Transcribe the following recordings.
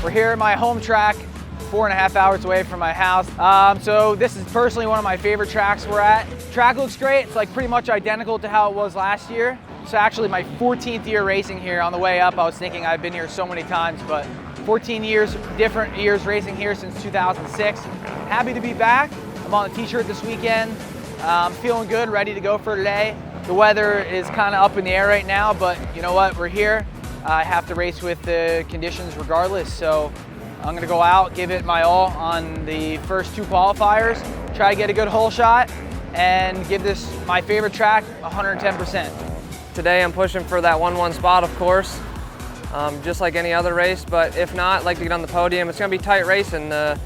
We're here at my home track, 4.5 hours away from my house. So this is personally one of my favorite tracks we're at. Track looks great. It's like pretty much identical to how it was last year. It's actually my 14th year racing here. On the way up, I was thinking I've been here so many times, but 14 years, different years racing here since 2006. Happy to be back. I'm on the t-shirt this weekend. I'm feeling good, ready to go for today. The weather is kind of up in the air right now, but you know what, we're here. I have to race with the conditions regardless, so I'm gonna go out, give it my all on the first 2 qualifiers, try to get a good hole shot, and give this, my favorite track, 110%. Today I'm pushing for that 1-1 spot, of course, just like any other race, but if not, I'd like to get on the podium. It's gonna be tight racing. The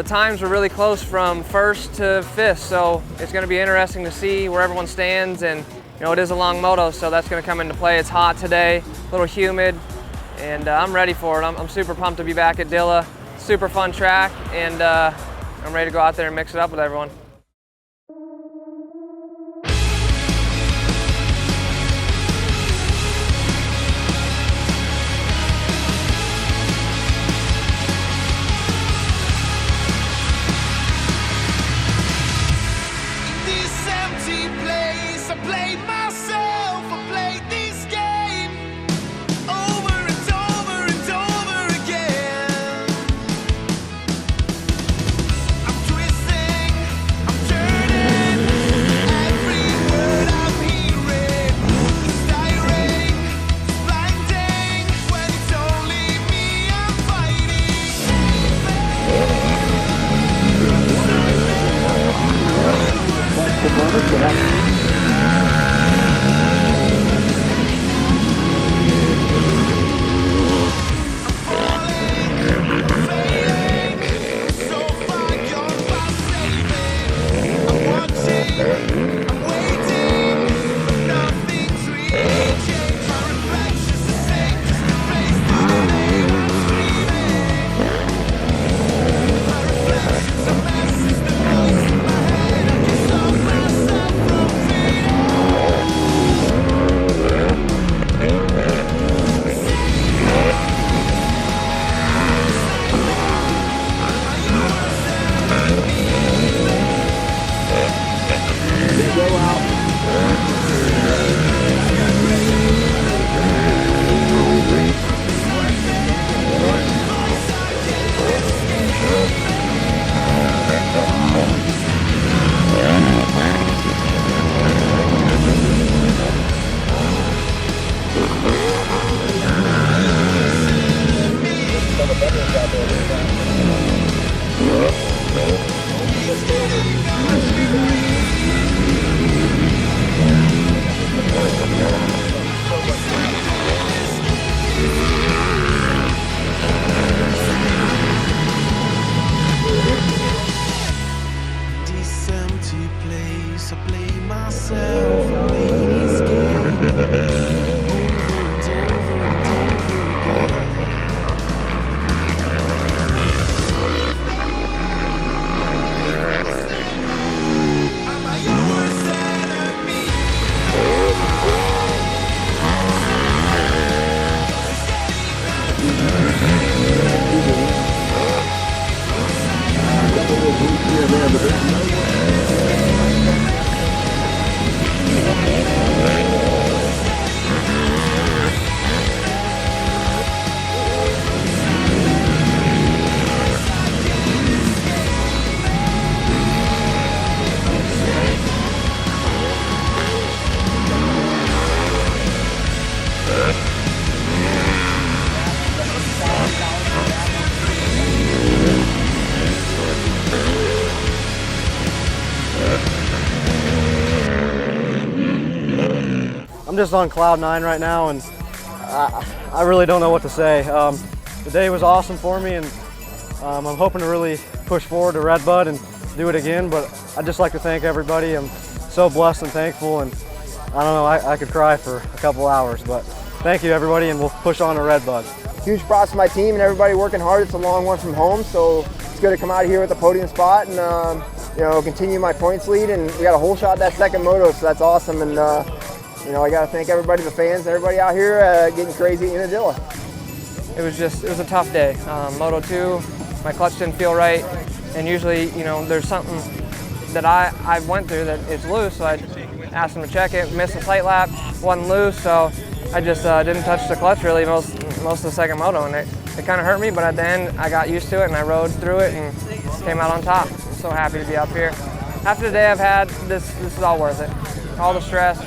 times are really close from 1st to 5th, so it's going to be interesting to see where everyone stands. And you know, it is a long moto, so that's going to come into play. It's hot today, a little humid, and I'm ready for it. I'm super pumped to be back at Dilla. Super fun track, and I'm ready to go out there and mix it up with everyone. I'm just on cloud 9 right now, and I really don't know what to say. The day was awesome for me, and I'm hoping to really push forward to Redbud and do it again, but I'd just like to thank everybody. I'm so blessed and thankful, and I don't know, I could cry for a couple hours, but thank you everybody, and we'll push on to Redbud. Huge props to my team and everybody working hard. It's a long one from home, so it's good to come out here with a podium spot and you know, continue my points lead. And we got a whole shot that second moto, so that's awesome. And you know, I got to thank everybody, the fans, everybody out here getting crazy in Unadilla. it was a tough day. Moto 2, my clutch didn't feel right, and usually, you know, there's something that I went through that it's loose, so I asked him to check it, missed a sight lap, wasn't loose, so I just didn't touch the clutch really most of the second moto, and it kind of hurt me, but at the end I got used to it and I rode through it and came out on top. I'm so happy to be up here. After the day I've had, this is all worth it. All the stress,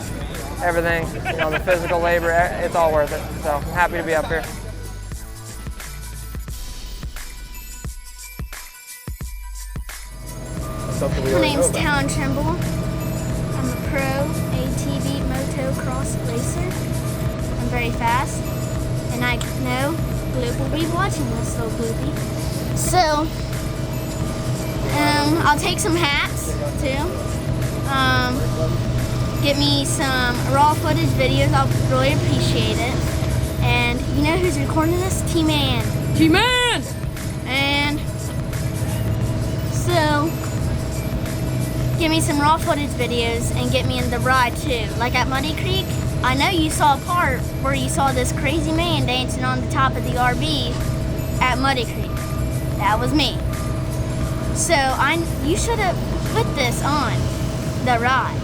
everything, you know, the physical labor, it's all worth it. So happy to be up here. My name's Talon Trimble. I'm a pro ATV Motocross racer. I'm very fast, and I know Gloop will be watching this, so Gloopy. So, I'll take some hats too. Get me some raw footage videos. I'll really appreciate it. And you know who's recording this? T-Man. T-Man! And so, give me some raw footage videos and get me in the ride too. Like at Muddy Creek, I know you saw a part where you saw this crazy man dancing on the top of the RV at Muddy Creek. That was me. So you should have put this on the ride.